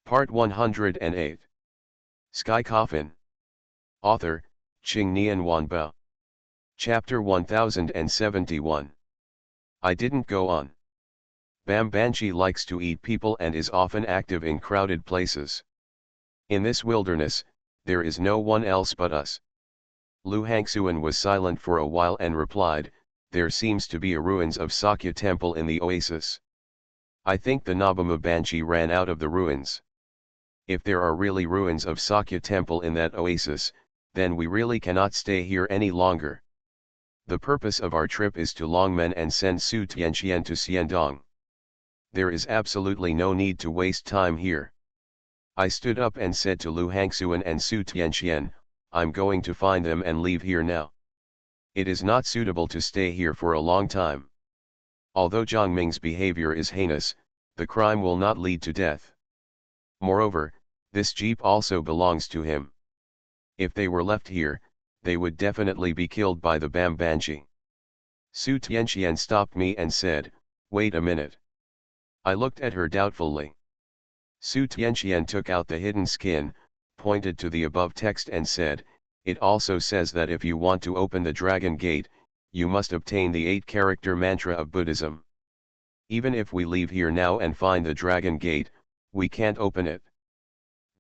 Part 108. Sky Coffin. Author, Qing Nian Wanbao. Chapter 1071. I didn't go on. Bambanchi likes to eat people and is often active in crowded places. In this wilderness, there is no one else but us. Lu Hangxuan was silent for a while and replied, there seems to be a ruins of Sakya temple in the oasis. I think the Nabama Banshee ran out of the ruins. If there are really ruins of Sakya temple in that oasis, then we really cannot stay here any longer. The purpose of our trip is to Longmen and send Su Tianxian to Xiandong. There is absolutely no need to waste time here. I stood up and said to Lu Hangxuan and Su Tianxian, I'm going to find them and leave here now. It is not suitable to stay here for a long time. Although Zhang Ming's behavior is heinous, the crime will not lead to death. Moreover, this jeep also belongs to him. If they were left here, they would definitely be killed by the Bambanchi. Su Tianxian stopped me and said, wait a minute. I looked at her doubtfully. Su Tianxian took out the hidden skin, pointed to the above text and said, it also says that if you want to open the Dragon Gate, you must obtain the 8-character mantra of Buddhism. Even if we leave here now and find the Dragon Gate, we can't open it.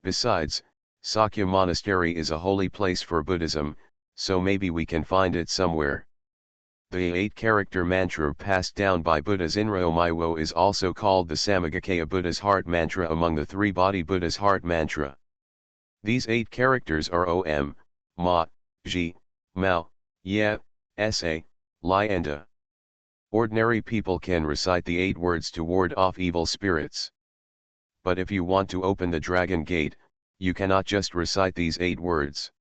Besides, Sakya Monastery is a holy place for Buddhism, so maybe we can find it somewhere. The 8-character mantra passed down by Buddha Zinro Maiwo is also called the Samagakaya Buddha's Heart Mantra among the 3-body Buddha's Heart Mantra. These 8 characters are Om, Ma, Ji, Mao, Ye, Sa, Li and Da. Ordinary people can recite the 8 words to ward off evil spirits. But if you want to open the Dragon Gate, you cannot just recite these 8 words.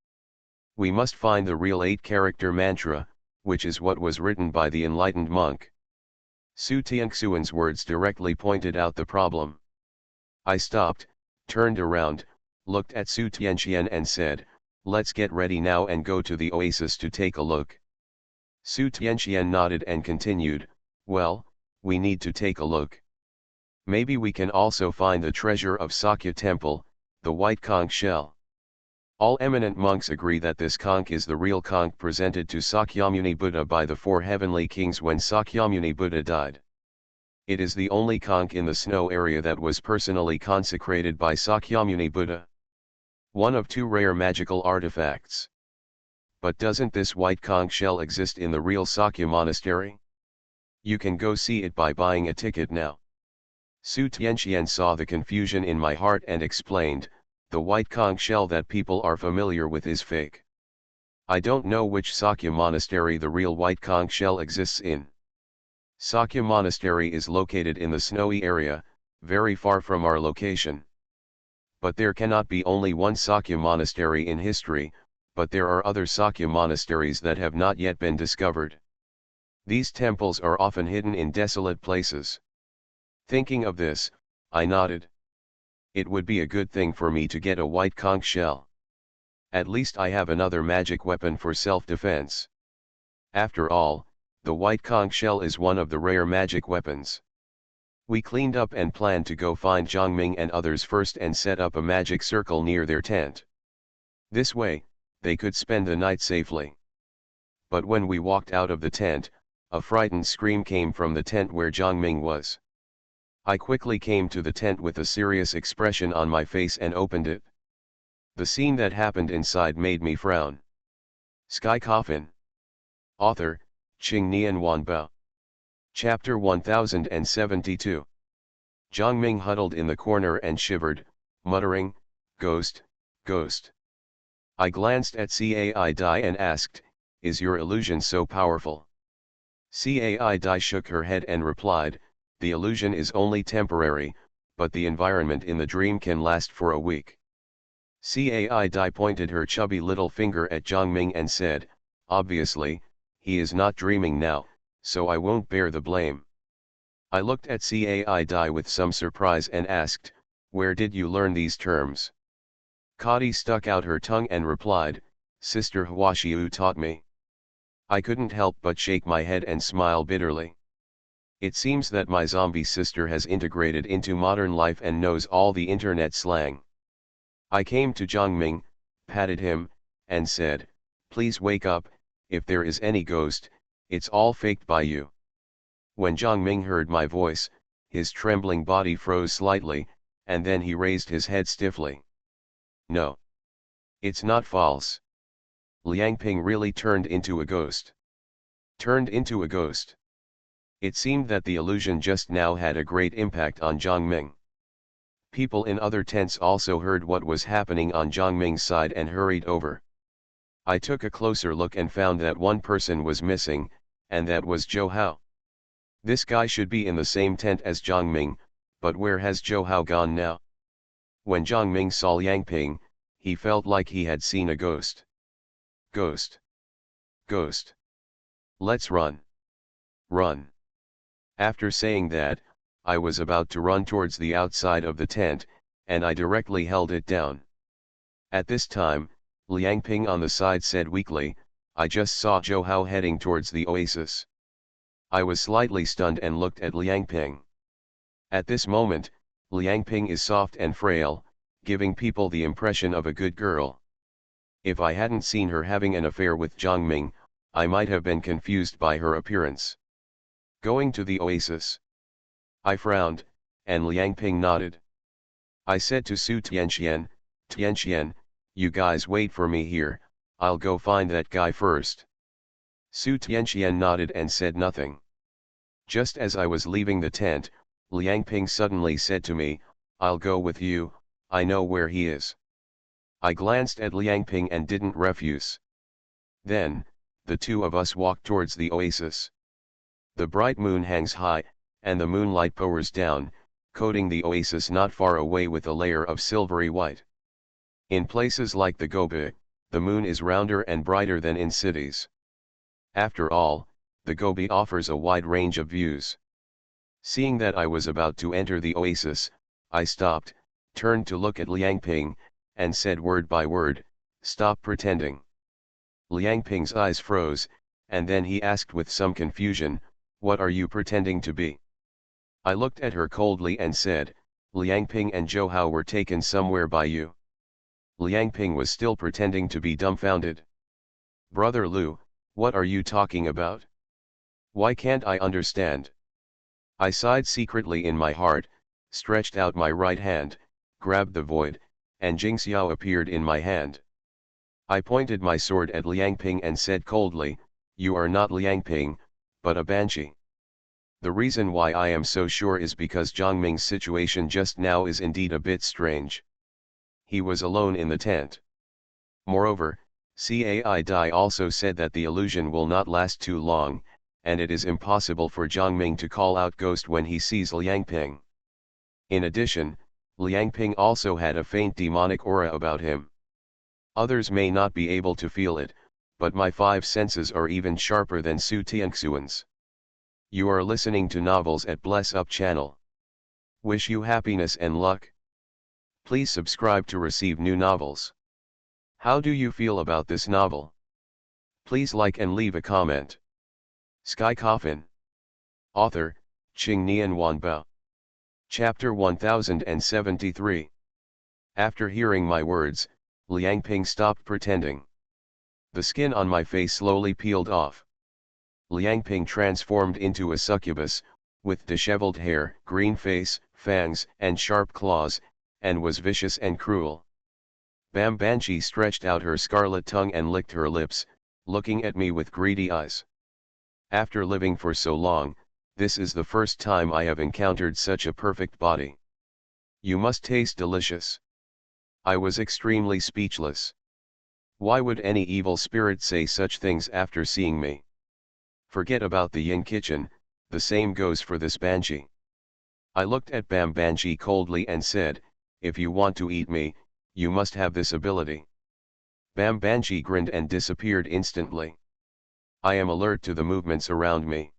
We must find the real 8-character mantra, which is what was written by the enlightened monk. Su Tianxian's words directly pointed out the problem. I stopped, turned around, looked at Su Tianxian and said, let's get ready now and go to the oasis to take a look. Su Tianxian nodded and continued, well, we need to take a look. Maybe we can also find the treasure of Sakya temple, the white conch shell. All eminent monks agree that this conch is the real conch presented to Sakyamuni Buddha by the 4 heavenly kings when Sakyamuni Buddha died. It is the only conch in the snow area that was personally consecrated by Sakyamuni Buddha. One of 2 rare magical artifacts. But doesn't this white conch shell exist in the real Sakya monastery? You can go see it by buying a ticket now. Su Tianxian saw the confusion in my heart and explained, the white conch shell that people are familiar with is fake. I don't know which Sakya monastery the real white conch shell exists in. Sakya monastery is located in the snowy area, very far from our location. But there cannot be only one Sakya monastery in history, but there are other Sakya monasteries that have not yet been discovered. These temples are often hidden in desolate places. Thinking of this, I nodded. It would be a good thing for me to get a white conch shell. At least I have another magic weapon for self-defense. After all, the white conch shell is one of the rare magic weapons. We cleaned up and planned to go find Zhang Ming and others first and set up a magic circle near their tent. This way, they could spend the night safely. But when we walked out of the tent, a frightened scream came from the tent where Zhang Ming was. I quickly came to the tent with a serious expression on my face and opened it. The scene that happened inside made me frown. Sky Coffin. Author, Qing Nian Wanbao. Chapter 1072. Zhang Ming huddled in the corner and shivered, muttering, ghost, ghost. I glanced at Cai Dai and asked, is your illusion so powerful? Cai Dai shook her head and replied, the illusion is only temporary, but the environment in the dream can last for a week. Cai Dai pointed her chubby little finger at Zhang Ming and said, obviously, he is not dreaming now, so I won't bear the blame. I looked at Cai Dai with some surprise and asked, where did you learn these terms? Kadi stuck out her tongue and replied, Sister Huashiu taught me. I couldn't help but shake my head and smile bitterly. It seems that my zombie sister has integrated into modern life and knows all the internet slang. I came to Jiangming, patted him, and said, "Please wake up, if there is any ghost, it's all faked by you." When Jiangming heard my voice, his trembling body froze slightly, and then he raised his head stiffly. "No. It's not false. Liangping really turned into a ghost." Turned into a ghost. It seemed that the illusion just now had a great impact on Jiangming. People in other tents also heard what was happening on Jiangming's side and hurried over. I took a closer look and found that one person was missing, and that was Zhou Hao. This guy should be in the same tent as Jiangming, but where has Zhou Hao gone now? When Jiangming saw Liangping, he felt like he had seen a ghost. Ghost. Ghost. Let's run. Run. After saying that, I was about to run towards the outside of the tent, and I directly held it down. At this time, Liangping on the side said weakly, "I just saw Zhou Hao heading towards the oasis." I was slightly stunned and looked at Liangping. At this moment, Liangping is soft and frail, giving people the impression of a good girl. If I hadn't seen her having an affair with Jiangming, I might have been confused by her appearance. Going to the oasis? I frowned, and Liangping nodded. I said to Su Tianxian, "Tianxian, you guys wait for me here, I'll go find that guy first." Su Tianxian nodded and said nothing. Just as I was leaving the tent, Liangping suddenly said to me, "I'll go with you, I know where he is." I glanced at Liangping and didn't refuse. Then, the two of us walked towards the oasis. The bright moon hangs high, and the moonlight pours down, coating the oasis not far away with a layer of silvery white. In places like the Gobi, the moon is rounder and brighter than in cities. After all, the Gobi offers a wide range of views. Seeing that I was about to enter the oasis, I stopped, turned to look at Liangping, and said word by word, "Stop pretending." Liangping's eyes froze, and then he asked with some confusion, "What are you pretending to be?" I looked at her coldly and said, "Liangping and Zhou Hao were taken somewhere by you." Liangping was still pretending to be dumbfounded. "Brother Lu, what are you talking about? Why can't I understand?" I sighed secretly in my heart, stretched out my right hand, grabbed the void, and Jingxiao appeared in my hand. I pointed my sword at Liangping and said coldly, "You are not Liangping, but a banshee." The reason why I am so sure is because Jiangming's situation just now is indeed a bit strange. He was alone in the tent. Moreover, Cai Dai also said that the illusion will not last too long, and it is impossible for Jiangming to call out ghost when he sees Liangping. In addition, Liangping also had a faint demonic aura about him. Others may not be able to feel it, but my five senses are even sharper than Su Tianxuan's. You are listening to Novels at Bless Up channel. Wish you happiness and luck. Please subscribe to receive new novels. How do you feel about this novel? Please like and leave a comment. Sky Coffin. Author, Qingnian Wanbao. Chapter 1073. After hearing my words, Liangping stopped pretending. The skin on my face slowly peeled off. Liangping transformed into a succubus, with disheveled hair, green face, fangs, and sharp claws, and was vicious and cruel. Bam Banshee stretched out her scarlet tongue and licked her lips, looking at me with greedy eyes. After living for so long, this is the first time I have encountered such a perfect body. You must taste delicious. I was extremely speechless. Why would any evil spirit say such things after seeing me? Forget about the yin kitchen, the same goes for this banshee. I looked at Bam Banshee coldly and said, "If you want to eat me, you must have this ability." Bam Banshee grinned and disappeared instantly. I am alert to the movements around me.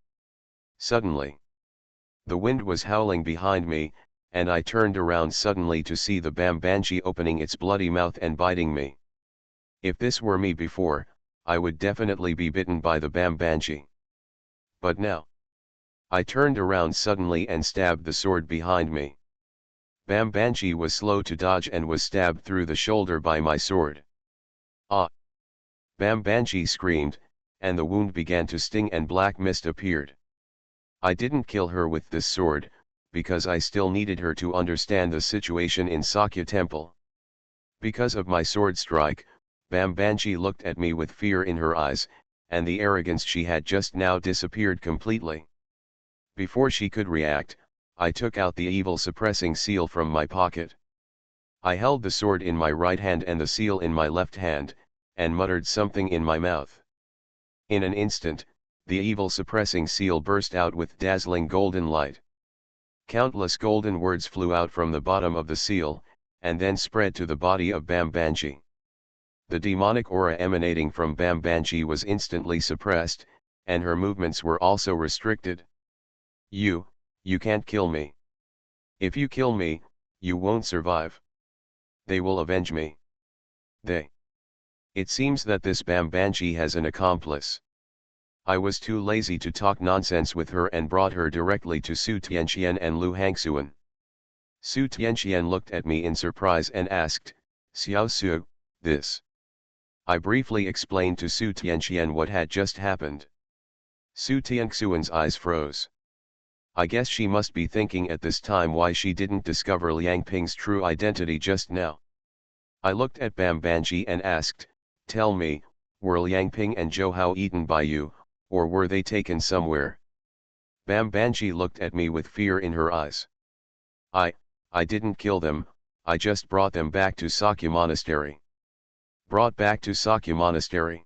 Suddenly, the wind was howling behind me, and I turned around suddenly to see the Bam Banshee opening its bloody mouth and biting me. If this were me before, I would definitely be bitten by the Bam Banshee. But now, I turned around suddenly and stabbed the sword behind me. Bambanji was slow to dodge and was stabbed through the shoulder by my sword. Ah! Bambanji screamed, and the wound began to sting and black mist appeared. I didn't kill her with this sword, because I still needed her to understand the situation in Sakya Temple. Because of my sword strike, Bambanji looked at me with fear in her eyes, and the arrogance she had just now disappeared completely. Before she could react, I took out the evil suppressing seal from my pocket. I held the sword in my right hand and the seal in my left hand, and muttered something in my mouth. In an instant, the evil suppressing seal burst out with dazzling golden light. Countless golden words flew out from the bottom of the seal, and then spread to the body of Bambanji. The demonic aura emanating from Bambanji was instantly suppressed, and her movements were also restricted. You can't kill me. If you kill me, you won't survive. They will avenge me. It seems that this Bambanji has an accomplice. I was too lazy to talk nonsense with her and brought her directly to Su Tianxian and Lu Hangxuan. Su Tianxian looked at me in surprise and asked, "Xiao Su, this?" I briefly explained to Su Tianxian what had just happened. Su Tianxuan's eyes froze. I guess she must be thinking at this time why she didn't discover Liang Ping's true identity just now. I looked at Bambanji and asked, "Tell me, were Liang Ping and Zhou Hao eaten by you, or were they taken somewhere?" Bambanji looked at me with fear in her eyes. I didn't kill them, I just brought them back to Sakya Monastery. Brought back to Sakya Monastery?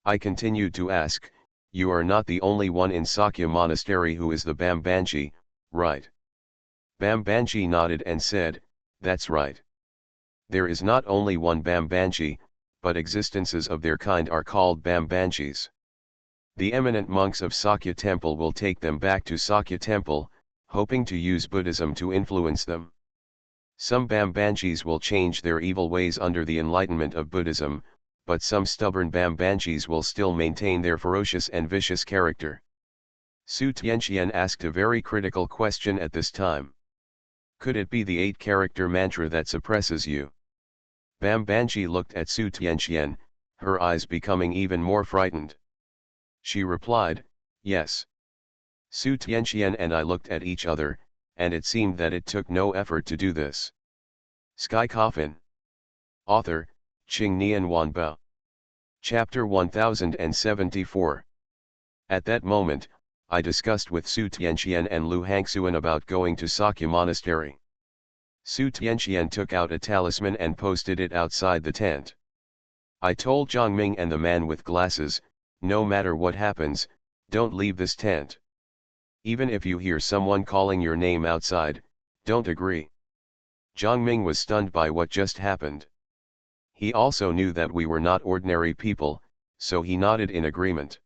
I continued to ask, "You are not the only one in Sakya Monastery who is the Bambanji, right?" Bambanji nodded and said, "That's right. There is not only one Bambanji, but existences of their kind are called Bambanjis. The eminent monks of Sakya Temple will take them back to Sakya Temple, hoping to use Buddhism to influence them. Some Bambanjis will change their evil ways under the enlightenment of Buddhism, but some stubborn Bambanjis will still maintain their ferocious and vicious character." Su Tianxian asked a very critical question at this time. "Could it be the 8-character mantra that suppresses you?" Bambanji looked at Su Tianxian, her eyes becoming even more frightened. She replied, "Yes." Su Tianxian and I looked at each other, and it seemed that it took no effort to do this. Sky Coffin. Author, Qing Nian Wanbao. Chapter 1074. At that moment, I discussed with Su Tianxian and Lu Hangxuan about going to Sakya Monastery. Su Tianxian took out a talisman and posted it outside the tent. I told Zhang and the man with glasses, "No matter what happens, don't leave this tent. Even if you hear someone calling your name outside, don't agree." Zhang was stunned by what just happened. He also knew that we were not ordinary people, so he nodded in agreement.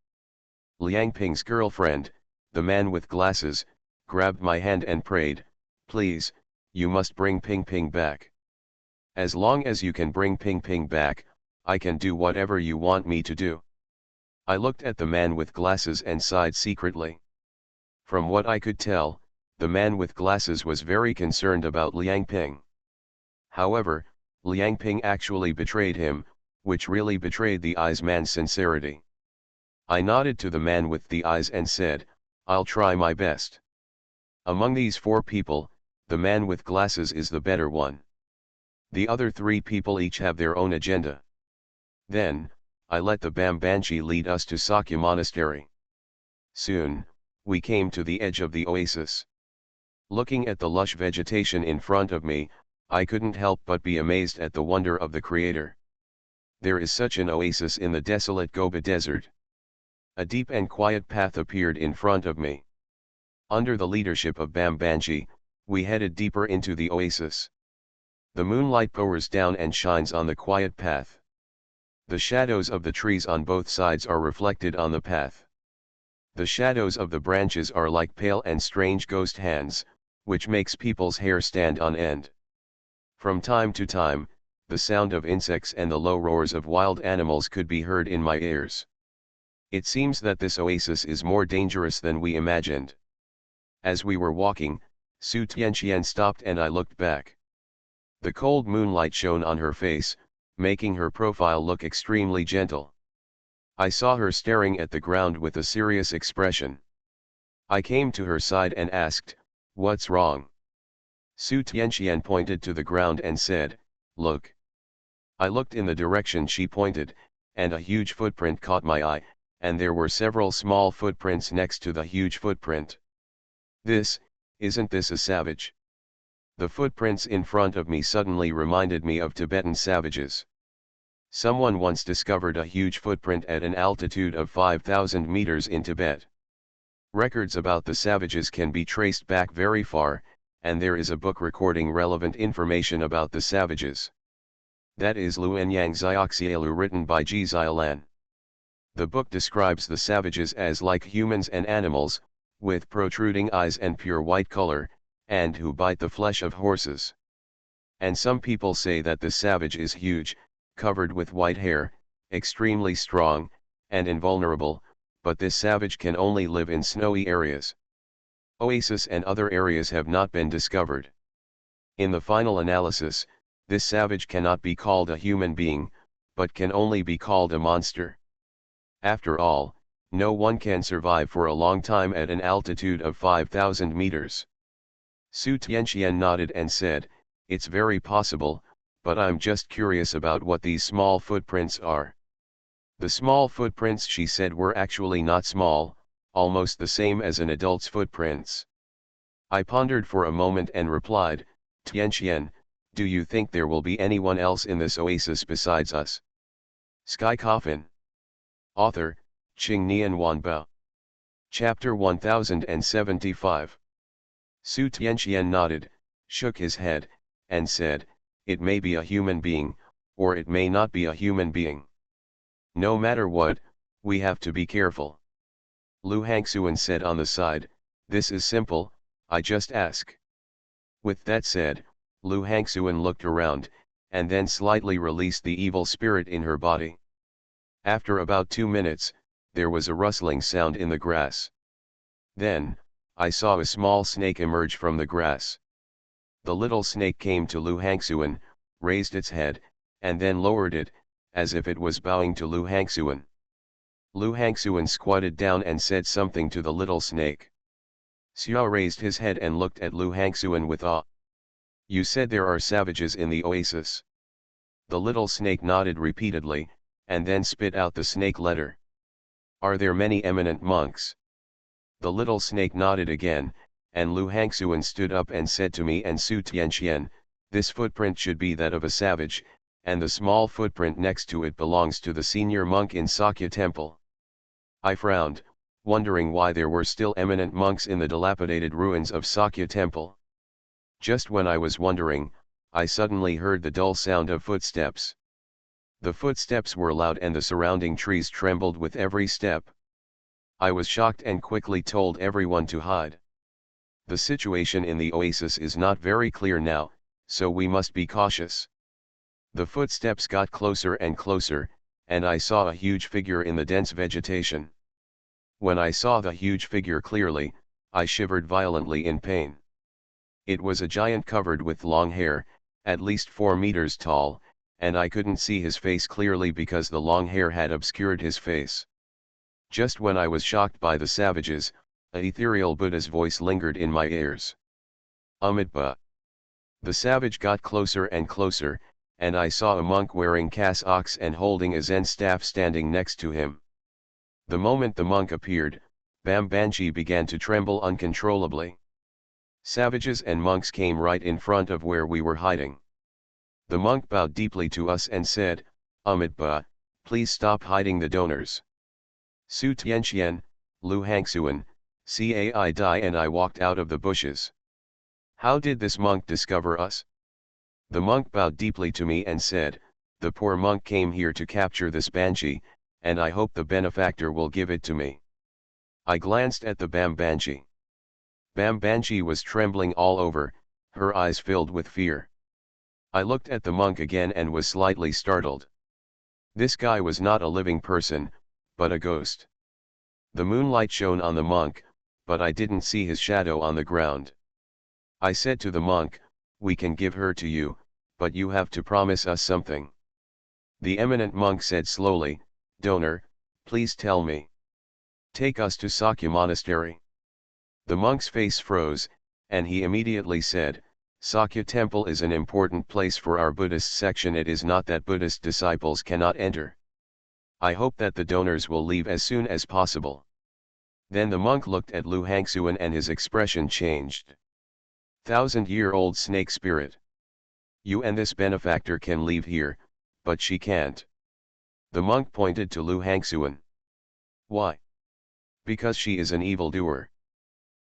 Liang Ping's girlfriend, the man with glasses, grabbed my hand and prayed, "Please, you must bring Ping Ping back. As long as you can bring Ping Ping back, I can do whatever you want me to do." I looked at the man with glasses and sighed secretly. From what I could tell, the man with glasses was very concerned about Liang Ping. However, Liang Ping actually betrayed him, which really betrayed the eyes man's sincerity. I nodded to the man with the eyes and said, "I'll try my best." Among these 4 people, the man with glasses is the better one. The other 3 people each have their own agenda. Then, I let the Bambanji lead us to Sakya Monastery. Soon, we came to the edge of the oasis. Looking at the lush vegetation in front of me, I couldn't help but be amazed at the wonder of the Creator. There is such an oasis in the desolate Gobi Desert. A deep and quiet path appeared in front of me. Under the leadership of Bambanji, we headed deeper into the oasis. The moonlight pours down and shines on the quiet path. The shadows of the trees on both sides are reflected on the path. The shadows of the branches are like pale and strange ghost hands, which makes people's hair stand on end. From time to time, the sound of insects and the low roars of wild animals could be heard in my ears. It seems that this oasis is more dangerous than we imagined. As we were walking, Su Tianqian stopped and I looked back. The cold moonlight shone on her face, making her profile look extremely gentle. I saw her staring at the ground with a serious expression. I came to her side and asked, "What's wrong?" Su Tianqian pointed to the ground and said, "Look." I looked in the direction she pointed, and a huge footprint caught my eye, and there were several small footprints next to the huge footprint. Isn't this a savage? The footprints in front of me suddenly reminded me of Tibetan savages. Someone once discovered a huge footprint at an altitude of 5,000 meters in Tibet. Records about the savages can be traced back very far, and there is a book recording relevant information about the savages. That is Luenyang Zioxialu, written by Ji Xiaolan. The book describes the savages as like humans and animals, with protruding eyes and pure white color, and who bite the flesh of horses. And some people say that the savage is huge, covered with white hair, extremely strong, and invulnerable, but this savage can only live in snowy areas. Oases and other areas have not been discovered. In the final analysis, this savage cannot be called a human being, but can only be called a monster. After all, no one can survive for a long time at an altitude of 5,000 meters. Su Tianqian nodded and said, "It's very possible, but I'm just curious about what these small footprints are." The small footprints, she said, were actually not small, almost the same as an adult's footprints. I pondered for a moment and replied, "Tianqian, do you think there will be anyone else in this oasis besides us?" Sky Coffin. Author, Qingnian Wanbao. Chapter 1075. Su Tianqian nodded, shook his head, and said, "It may be a human being, or it may not be a human being. No matter what, we have to be careful." Lu Hangxuan said on the side, "This is simple, I just ask." With that said, Lu Hangxuan looked around, and then slightly released the evil spirit in her body. After about 2 minutes, there was a rustling sound in the grass. Then, I saw a small snake emerge from the grass. The little snake came to Lu Hangxuan, raised its head, and then lowered it, as if it was bowing to Lu Hangxuan. Lu Hangxuan squatted down and said something to the little snake. Xiao raised his head and looked at Lu Hangxuan with awe. "You said there are savages in the oasis." The little snake nodded repeatedly, and then spit out the snake letter. "Are there many eminent monks?" The little snake nodded again, and Lu Hangxuan stood up and said to me and Su Tianqian, "This footprint should be that of a savage, and the small footprint next to it belongs to the senior monk in Sakya Temple." I frowned, wondering why there were still eminent monks in the dilapidated ruins of Sakya Temple. Just when I was wondering, I suddenly heard the dull sound of footsteps. The footsteps were loud and the surrounding trees trembled with every step. I was shocked and quickly told everyone to hide. The situation in the oasis is not very clear now, so we must be cautious. The footsteps got closer and closer, and I saw a huge figure in the dense vegetation. When I saw the huge figure clearly, I shivered violently in pain. It was a giant covered with long hair, at least 4 meters tall, and I couldn't see his face clearly because the long hair had obscured his face. Just when I was shocked by the savages, a ethereal Buddha's voice lingered in my ears. "Amitabha." The savage got closer and closer, and I saw a monk wearing cassocks and holding a Zen staff standing next to him. The moment the monk appeared, Bambanji began to tremble uncontrollably. Savages and monks came right in front of where we were hiding. The monk bowed deeply to us and said, "Amitabha, please stop hiding the donors." Su Tianqian, Lu Hangxuan, Cai Dai and I walked out of the bushes. "How did this monk discover us?" The monk bowed deeply to me and said, "The poor monk came here to capture this Banji, and I hope the benefactor will give it to me." I glanced at the Bambanji. Bambanji was trembling all over, her eyes filled with fear. I looked at the monk again and was slightly startled. This guy was not a living person, but a ghost. The moonlight shone on the monk, but I didn't see his shadow on the ground. I said to the monk, "We can give her to you, but you have to promise us something." The eminent monk said slowly, "Donor, please tell me. Take us to Sakya Monastery." The monk's face froze, and he immediately said, "Sakya Temple is an important place for our Buddhist section. It is not that Buddhist disciples cannot enter. I hope that the donors will leave as soon as possible." Then the monk looked at Lu Hangsuan and his expression changed. "1,000-year-old snake spirit. You and this benefactor can leave here, but she can't." The monk pointed to Lu Hangsuan. "Why?" "Because she is an evildoer.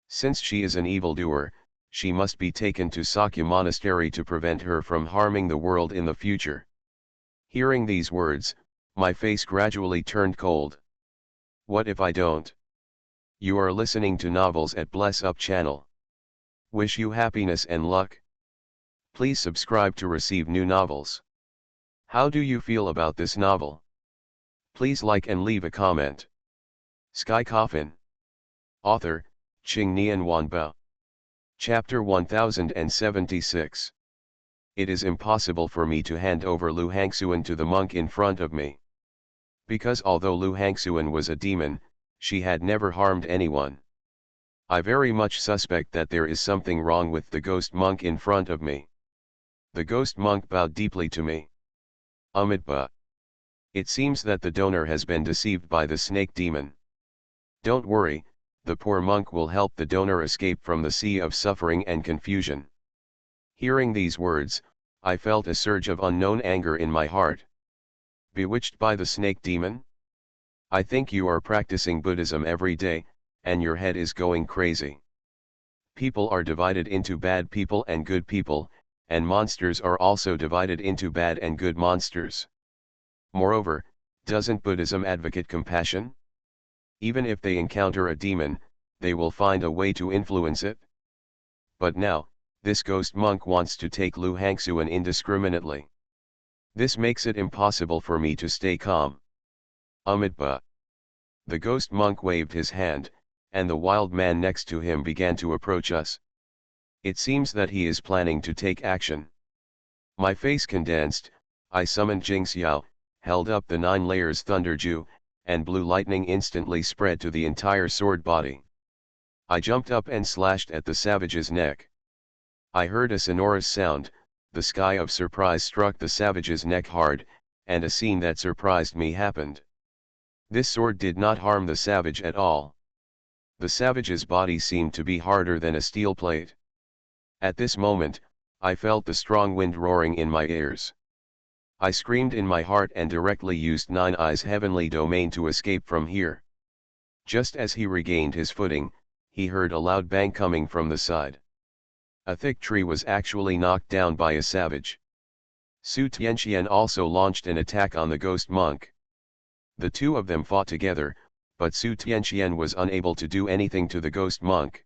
Since she is an evildoer, she must be taken to Sakya Monastery to prevent her from harming the world in the future." Hearing these words, my face gradually turned cold. What if I don't? You are listening to Novels at Bless Up channel. Wish you happiness and luck. Please subscribe to receive new novels. How do you feel about this novel? Please like and leave a comment. Sky Coffin. Author, Ching Nian Wanba. Chapter 1076. It is impossible for me to hand over Lu Hangsuan to the monk in front of me. Because although Lu Hangsuan was a demon, she had never harmed anyone. I very much suspect that there is something wrong with the ghost monk in front of me. The ghost monk bowed deeply to me. "Amitabha. It seems that the donor has been deceived by the snake demon. Don't worry, the poor monk will help the donor escape from the sea of suffering and confusion." Hearing these words, I felt a surge of unknown anger in my heart. Bewitched by the snake demon? I think you are practicing Buddhism every day, and your head is going crazy. People are divided into bad people and good people, and monsters are also divided into bad and good monsters. Moreover, doesn't Buddhism advocate compassion? Even if they encounter a demon, they will find a way to influence it. But now, this ghost monk wants to take Lu Hangsuan indiscriminately. This makes it impossible for me to stay calm. Amitabha. The ghost monk waved his hand, and the wild man next to him began to approach us. It seems that he is planning to take action. My face condensed, I summoned Jingxiao, held up the 9 layers Thunderju, and blue lightning instantly spread to the entire sword body. I jumped up and slashed at the savage's neck. I heard a sonorous sound, the sky of surprise struck the savage's neck hard, and a scene that surprised me happened. This sword did not harm the savage at all. The savage's body seemed to be harder than a steel plate. At this moment, I felt the strong wind roaring in my ears. I screamed in my heart and directly used Nine Eyes' heavenly domain to escape from here. Just as he regained his footing, he heard a loud bang coming from the side. A thick tree was actually knocked down by a savage. Su Tianqian also launched an attack on the ghost monk. The two of them fought together, but Su Tianqian was unable to do anything to the ghost monk.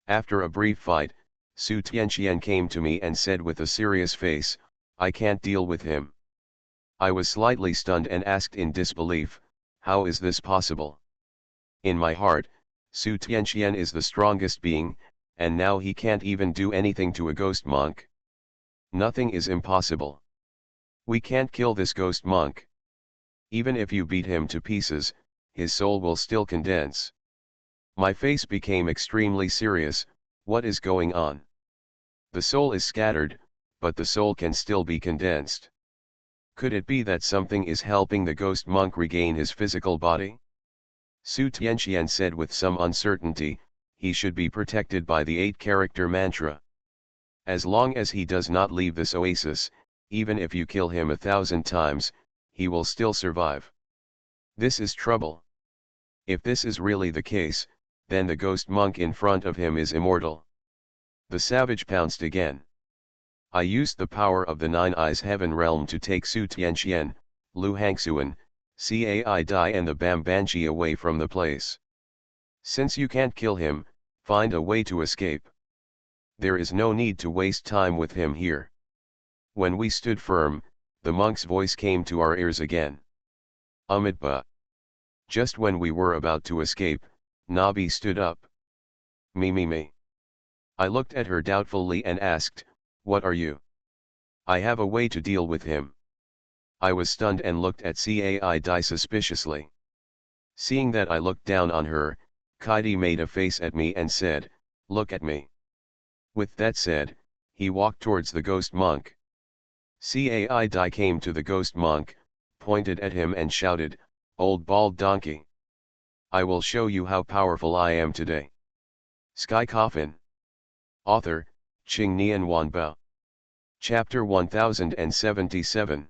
After a brief fight, Su Tianqian came to me and said with a serious face, "I can't deal with him." I was slightly stunned and asked in disbelief, "How is this possible?" In my heart, Su Tianqian is the strongest being, and now he can't even do anything to a ghost monk. Nothing is impossible. We can't kill this ghost monk. Even if you beat him to pieces, his soul will still condense. My face became extremely serious. What is going on? The soul is scattered, but the soul can still be condensed. Could it be that something is helping the ghost monk regain his physical body? Su Tianqian said with some uncertainty, he should be protected by the 8-character mantra. As long as he does not leave this oasis, even if you kill him 1,000 times, he will still survive. This is trouble. If this is really the case, then the ghost monk in front of him is immortal. The savage pounced again. I used the power of the 9 Eyes Heaven realm to take Su Tianqian, Lu Hangsuan, Cai Dai and the Bambanji away from the place. Since you can't kill him, find a way to escape. There is no need to waste time with him here. When we stood firm, the monk's voice came to our ears again. Amitabha. Just when we were about to escape, Nabi stood up. Me. I looked at her doubtfully and asked, "What are you?" "I have a way to deal with him." I was stunned and looked at Cai suspiciously. Seeing that I looked down on her, Kaidi made a face at me and said, "Look at me." With that said, he walked towards the ghost monk. Cai came to the ghost monk, pointed at him and shouted, "Old bald donkey! I will show you how powerful I am today." Sky Coffin. Author, Ching Nian Wanba. Chapter 1077.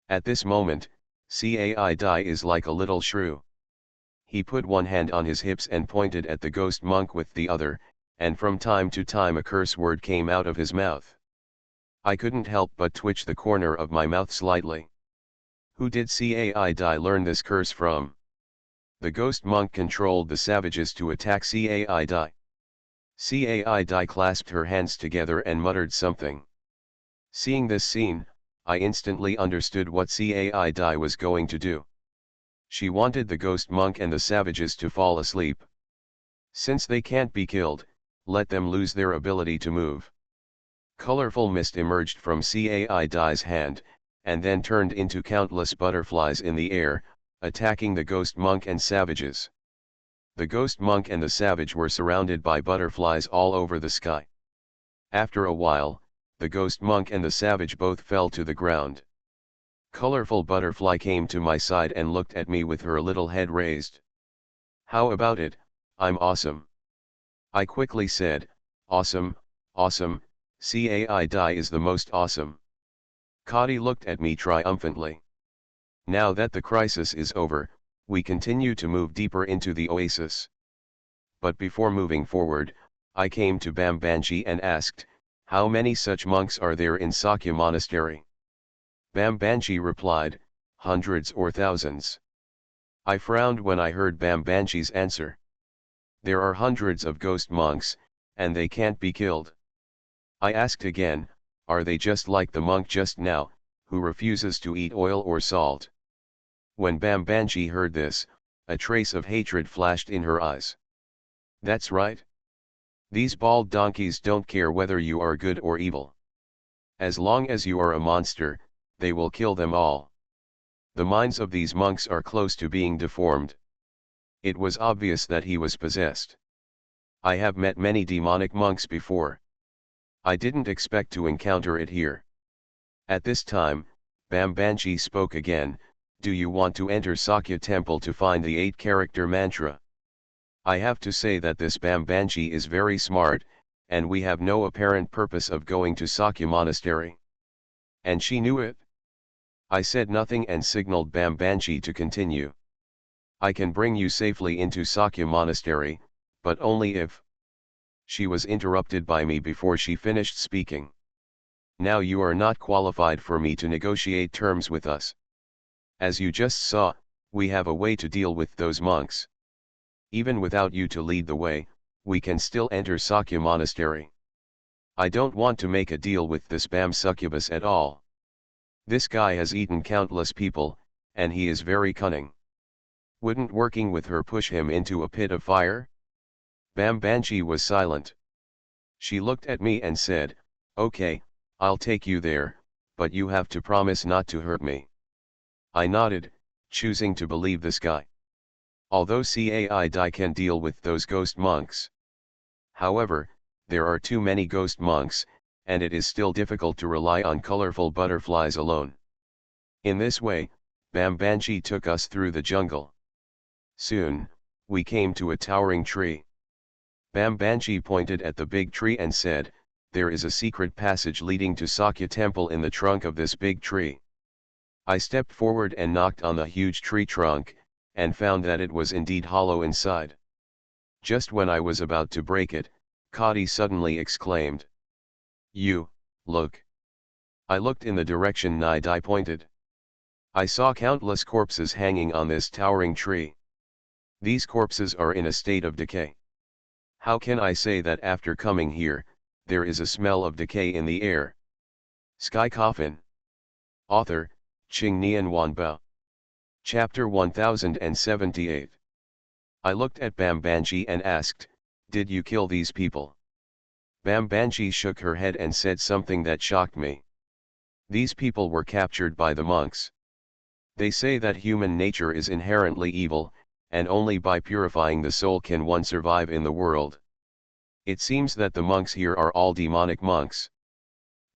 At this moment, Cai is like a little shrew. He put one hand on his hips and pointed at the ghost monk with the other, and from time to time a curse word came out of his mouth. I couldn't help but twitch the corner of my mouth slightly. Who did Cai learn this curse from? The ghost monk controlled the savages to attack Cai. Cai clasped her hands together and muttered something. Seeing this scene, I instantly understood what Cai was going to do. She wanted the ghost monk and the savages to fall asleep. Since they can't be killed, let them lose their ability to move. Colorful mist emerged from Cai's hand, and then turned into countless butterflies in the air, attacking the ghost monk and savages. The ghost monk and the savage were surrounded by butterflies all over the sky. After a while, the ghost monk and the savage both fell to the ground. Colorful butterfly came to my side and looked at me with her little head raised. "How about it? I'm awesome." I quickly said, "Awesome, awesome, Cai is the most awesome." Kadi looked at me triumphantly. Now that the crisis is over, we continue to move deeper into the oasis. But before moving forward, I came to Bambanji and asked, "How many such monks are there in Sakya Monastery?" Bambanji replied, "Hundreds or thousands." I frowned when I heard Bambanji's answer. "There are hundreds of ghost monks, and they can't be killed." I asked again, "Are they just like the monk just now, who refuses to eat oil or salt?" When Bambanji heard this, a trace of hatred flashed in her eyes. "That's right. These bald donkeys don't care whether you are good or evil. As long as you are a monster, they will kill them all." The minds of these monks are close to being deformed. It was obvious that he was possessed. I have met many demonic monks before. I didn't expect to encounter it here. At this time, Bambanji spoke again, "Do you want to enter Sakya temple to find the 8-character mantra?" I have to say that this Bambanji is very smart, and we have no apparent purpose of going to Sakya monastery. And she knew it. I said nothing and signaled Bambanji to continue. "I can bring you safely into Sakya monastery, but only if..." She was interrupted by me before she finished speaking. "Now you are not qualified for me to negotiate terms with us. As you just saw, we have a way to deal with those monks. Even without you to lead the way, we can still enter Sakya monastery. I don't want to make a deal with this Bam succubus at all. This guy has eaten countless people, and he is very cunning. Wouldn't working with her push him into a pit of fire?" Bambanji was silent. She looked at me and said, "Okay, I'll take you there, but you have to promise not to hurt me." I nodded, choosing to believe this guy. Although Cai can deal with those ghost monks. However, there are too many ghost monks, and it is still difficult to rely on colorful butterflies alone. In this way, Bambanji took us through the jungle. Soon, we came to a towering tree. Bambanji pointed at the big tree and said, "There is a secret passage leading to Sakya temple in the trunk of this big tree." I stepped forward and knocked on the huge tree trunk, and found that it was indeed hollow inside. Just when I was about to break it, Kadi suddenly exclaimed, Look." I looked in the direction Nidai pointed. I saw countless corpses hanging on this towering tree. These corpses are in a state of decay. How can I say that after coming here, there is a smell of decay in the air? Sky Coffin. Author, Ching Nian Wanba. Chapter 1078. I looked at Bambanji and asked, Did you kill these people? Bambanji shook her head and said something that shocked me. These people were captured by the monks. They say that human nature is inherently evil, and only by purifying the soul can one survive in the world. It seems that the monks here are all demonic monks.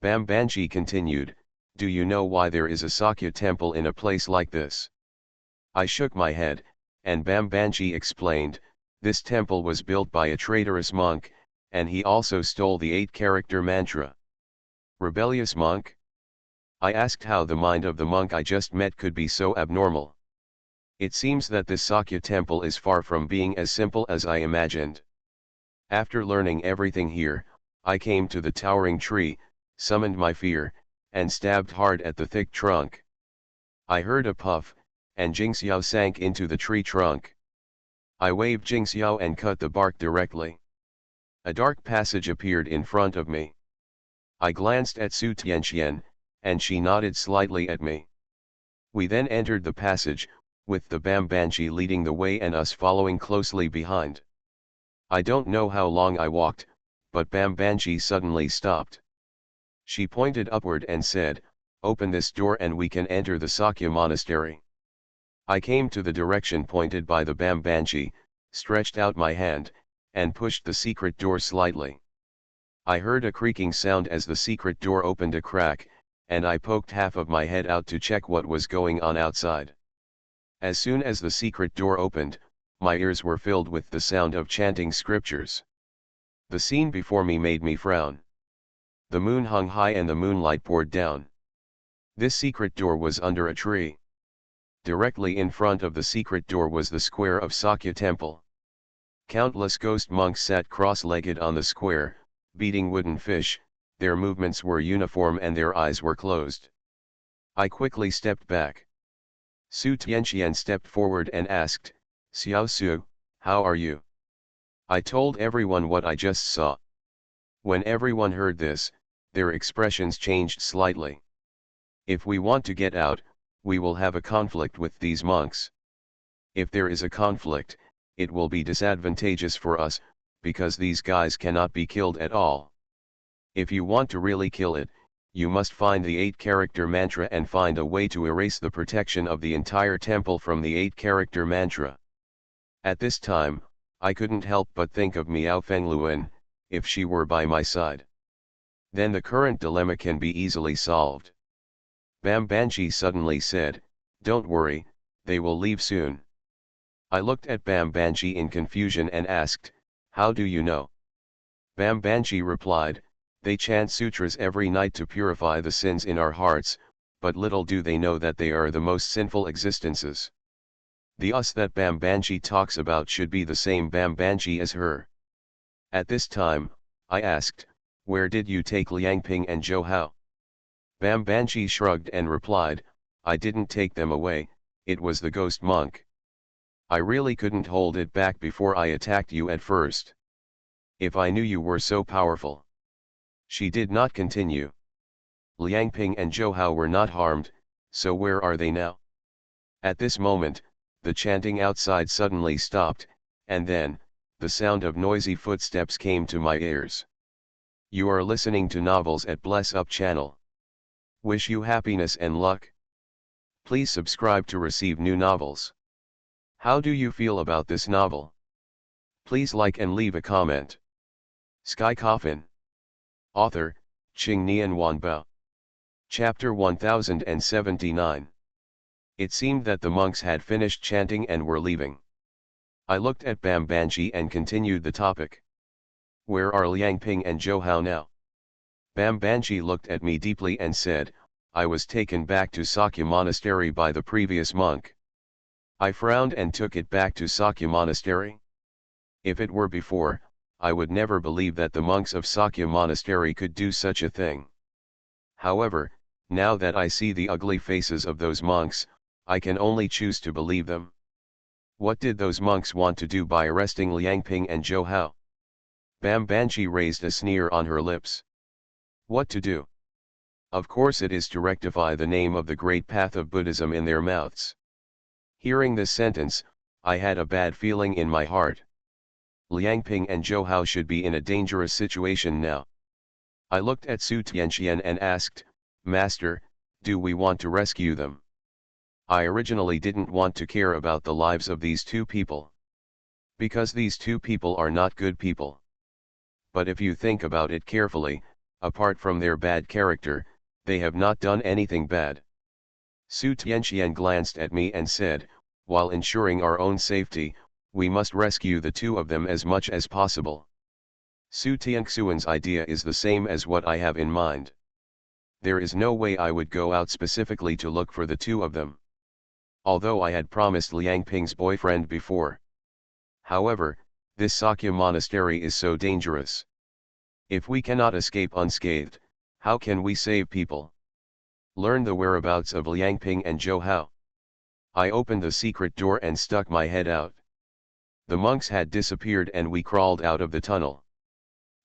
Bambanji continued, do you know why there is a Sakya temple in a place like this? I shook my head, and Bambanji explained, this temple was built by a traitorous monk, and he also stole the 8-character mantra. Rebellious monk? I asked how the mind of the monk I just met could be so abnormal. It seems that this Sakya temple is far from being as simple as I imagined. After learning everything here, I came to the towering tree, summoned my fear, and stabbed hard at the thick trunk. I heard a puff, and Jingxiao sank into the tree trunk. I waved Jingxiao and cut the bark directly. A dark passage appeared in front of me. I glanced at Su Tianxian, and she nodded slightly at me. We then entered the passage, with the Bambanji leading the way and us following closely behind. I don't know how long I walked, but Bambanji suddenly stopped. She pointed upward and said, open this door and we can enter the Sakya monastery. I came to the direction pointed by the Bambanji, stretched out my hand, and pushed the secret door slightly. I heard a creaking sound as the secret door opened a crack, and I poked half of my head out to check what was going on outside. As soon as the secret door opened, my ears were filled with the sound of chanting scriptures. The scene before me made me frown. The moon hung high and the moonlight poured down. This secret door was under a tree. Directly in front of the secret door was the square of Sakya temple. Countless ghost monks sat cross-legged on the square, beating wooden fish, their movements were uniform and their eyes were closed. I quickly stepped back. Su Tianxian stepped forward and asked, Xiao Su, how are you? I told everyone what I just saw. When everyone heard this, their expressions changed slightly. If we want to get out, we will have a conflict with these monks. If there is a conflict, it will be disadvantageous for us, because these guys cannot be killed at all. If you want to really kill it, you must find the 8-character mantra and find a way to erase the protection of the entire temple from the 8-character mantra. At this time, I couldn't help but think of Miao Fengluan, if she were by my side. Then the current dilemma can be easily solved. Bambanji suddenly said, don't worry, they will leave soon. I looked at Bambanji in confusion and asked, how do you know? Bambanji replied, they chant sutras every night to purify the sins in our hearts, but little do they know that they are the most sinful existences. The us that Bambanji talks about should be the same Bambanji as her. At this time, I asked, where did you take Liangping and Zhou Hao? Bambanji shrugged and replied, I didn't take them away, it was the ghost monk. I really couldn't hold it back before I attacked you at first. If I knew you were so powerful. She did not continue. Liangping and Zhou Hao were not harmed, so where are they now? At this moment, the chanting outside suddenly stopped, and then, the sound of noisy footsteps came to my ears. You are listening to Novels at Bless Up channel. Wish you happiness and luck. Please subscribe to receive new novels. How do you feel about this novel? Please like and leave a comment. Sky Coffin. Author, Qingnian Wanbao. Chapter 1079. It seemed that the monks had finished chanting and were leaving. I looked at Bambanji and continued the topic. Where are Liangping and Zhou Hao now? Bambanji looked at me deeply and said, I was taken back to Sakya Monastery by the previous monk. I frowned and took it back to Sakya Monastery. If it were before, I would never believe that the monks of Sakya Monastery could do such a thing. However, now that I see the ugly faces of those monks, I can only choose to believe them. What did those monks want to do by arresting Liangping and Zhou Hao? Bambanji raised a sneer on her lips. What to do? Of course it is to rectify the name of the great path of Buddhism in their mouths. Hearing this sentence, I had a bad feeling in my heart. Liang Ping and Zhou Hao should be in a dangerous situation now. I looked at Su Tianxian and asked, Master, do we want to rescue them? I originally didn't want to care about the lives of these two people. Because these two people are not good people. But if you think about it carefully, apart from their bad character, they have not done anything bad. Su Tianxian glanced at me and said, while ensuring our own safety, we must rescue the two of them as much as possible. Su Tianxian's idea is the same as what I have in mind. There is no way I would go out specifically to look for the two of them. Although I had promised Liang Ping's boyfriend before. However, this Sakya monastery is so dangerous. If we cannot escape unscathed, how can we save people? Learn the whereabouts of Liang Ping and Zhou Hao. I opened the secret door and stuck my head out. The monks had disappeared and we crawled out of the tunnel.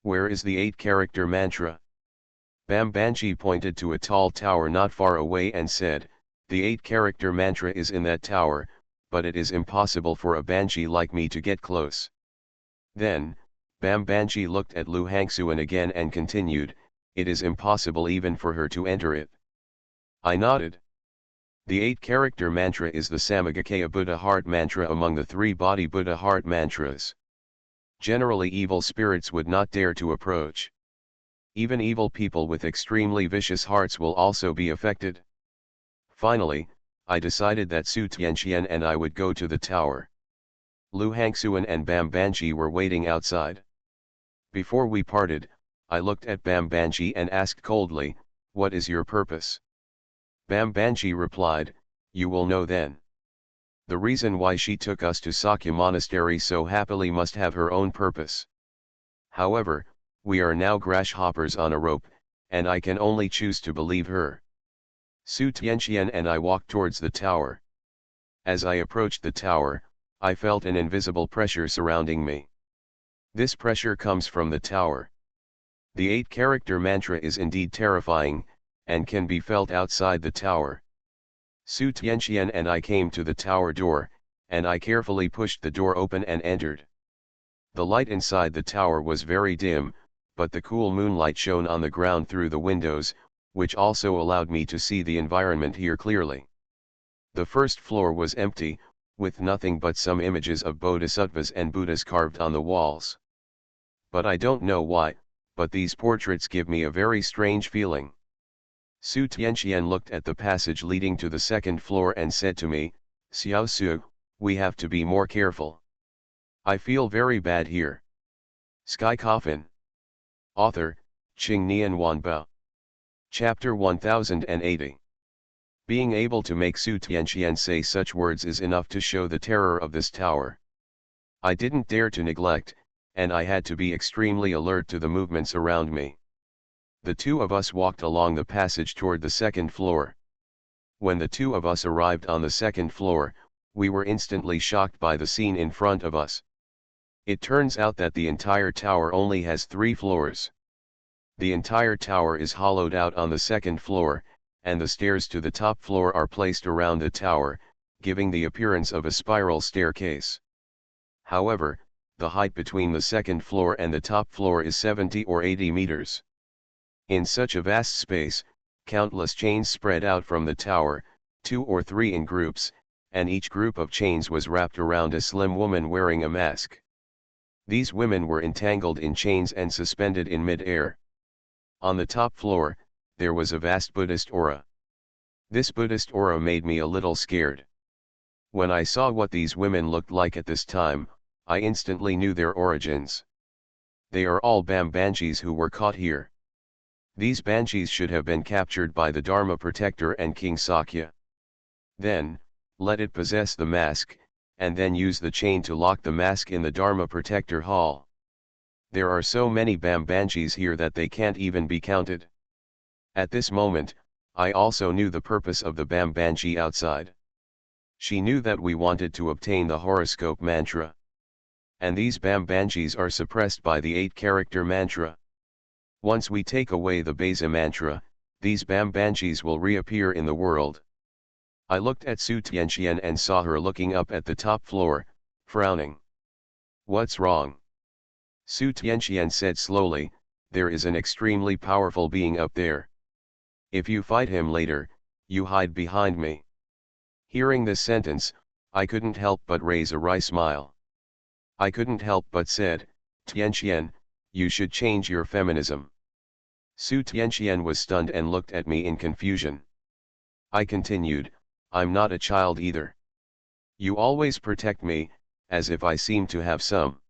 Where is the 8-character mantra? Bam Banji pointed to a tall tower not far away and said, the 8-character mantra is in that tower, but it is impossible for a Banji like me to get close. Then, Bam Banji looked at Lu Hangxuan again and continued, it is impossible even for her to enter it. I nodded. The 8-character mantra is the Samagakaya Buddha heart mantra among the 3 body Buddha heart mantras. Generally evil spirits would not dare to approach. Even evil people with extremely vicious hearts will also be affected. Finally, I decided that Su Tianxian and I would go to the tower. Lu Hangxuan and Bam Banji were waiting outside. Before we parted, I looked at Bam Banji and asked coldly, what is your purpose? Bam Banji replied, you will know then. The reason why she took us to Sakya Monastery so happily must have her own purpose. However, we are now grasshoppers on a rope, and I can only choose to believe her. Su Tianxian and I walked towards the tower. As I approached the tower, I felt an invisible pressure surrounding me. This pressure comes from the tower. The 8-character mantra is indeed terrifying, and can be felt outside the tower. Su Tianxian and I came to the tower door, and I carefully pushed the door open and entered. The light inside the tower was very dim, but the cool moonlight shone on the ground through the windows, which also allowed me to see the environment here clearly. The first floor was empty, with nothing but some images of bodhisattvas and Buddhas carved on the walls. But I don't know why, but these portraits give me a very strange feeling. Su Tianxian looked at the passage leading to the second floor and said to me, Xiao Su, we have to be more careful. I feel very bad here. Sky Coffin. Author, Qing Nian Wanbao. Chapter 1080. Being able to make Su Tianxian say such words is enough to show the terror of this tower. I didn't dare to neglect, and I had to be extremely alert to the movements around me. The two of us walked along the passage toward the second floor. When the two of us arrived on the second floor, we were instantly shocked by the scene in front of us. It turns out that the entire tower only has 3 floors. The entire tower is hollowed out on the second floor, and the stairs to the top floor are placed around the tower, giving the appearance of a spiral staircase. However, the height between the second floor and the top floor is 70 or 80 meters. In such a vast space, countless chains spread out from the tower, 2 or 3 in groups, and each group of chains was wrapped around a slim woman wearing a mask. These women were entangled in chains and suspended in mid-air. On the top floor, there was a vast Buddhist aura. This Buddhist aura made me a little scared. When I saw what these women looked like at this time, I instantly knew their origins. They are all Banjis who were caught here. These Banjis should have been captured by the Dharma Protector and King Sakya. Then, let it possess the mask, and then use the chain to lock the mask in the Dharma Protector Hall. There are so many Banjis here that they can't even be counted. At this moment, I also knew the purpose of the Banji outside. She knew that we wanted to obtain the horoscope mantra. And these Banjis are suppressed by the 8-character mantra. Once we take away the Beza mantra, these Banjis will reappear in the world. I looked at Su Tianxian and saw her looking up at the top floor, frowning. What's wrong? Su Tianqian said slowly, there is an extremely powerful being up there. If you fight him later, you hide behind me. Hearing this sentence, I couldn't help but raise a wry smile. I couldn't help but said, Tianqian, you should change your feminism. Su Tianqian was stunned and looked at me in confusion. I continued, I'm not a child either. You always protect me, as if I seem to have some.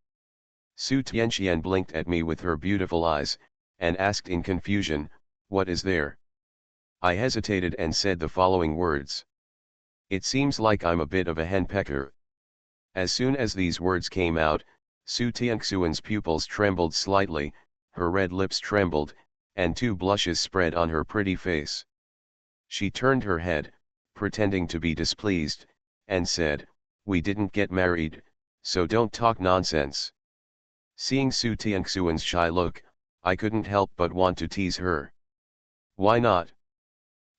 Su Tianqian blinked at me with her beautiful eyes, and asked in confusion, what is there? I hesitated and said the following words. It seems like I'm a bit of a henpecker. As soon as these words came out, Su Tianxuan's pupils trembled slightly, her red lips trembled, and two blushes spread on her pretty face. She turned her head, pretending to be displeased, and said, we didn't get married, so don't talk nonsense. Seeing Su Tianxuan's shy look, I couldn't help but want to tease her. Why not?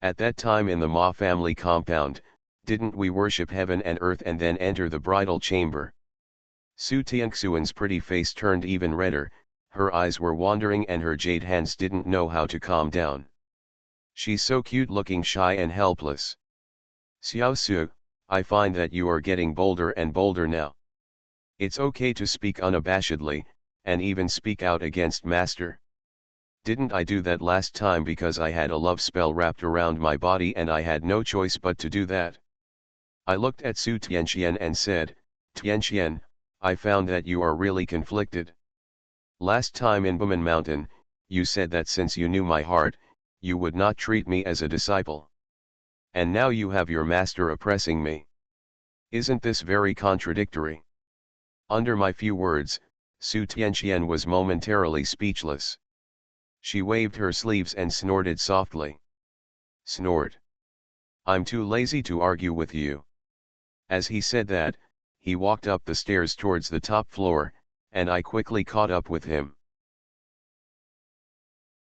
At that time in the Ma family compound, didn't we worship heaven and earth and then enter the bridal chamber? Su Tianxuan's pretty face turned even redder, her eyes were wandering and her jade hands didn't know how to calm down. She's so cute looking shy and helpless. Xiao Su, I find that you are getting bolder and bolder now. It's okay to speak unabashedly, and even speak out against master. Didn't I do that last time because I had a love spell wrapped around my body and I had no choice but to do that? I looked at Su Tianqian and said, Tianqian, I found that you are really conflicted. Last time in Buman Mountain, you said that since you knew my heart, you would not treat me as a disciple. And now you have your master oppressing me. Isn't this very contradictory? Under my few words, Su Tianqian was momentarily speechless. She waved her sleeves and snorted softly. Snort. I'm too lazy to argue with you. As he said that, he walked up the stairs towards the top floor, and I quickly caught up with him.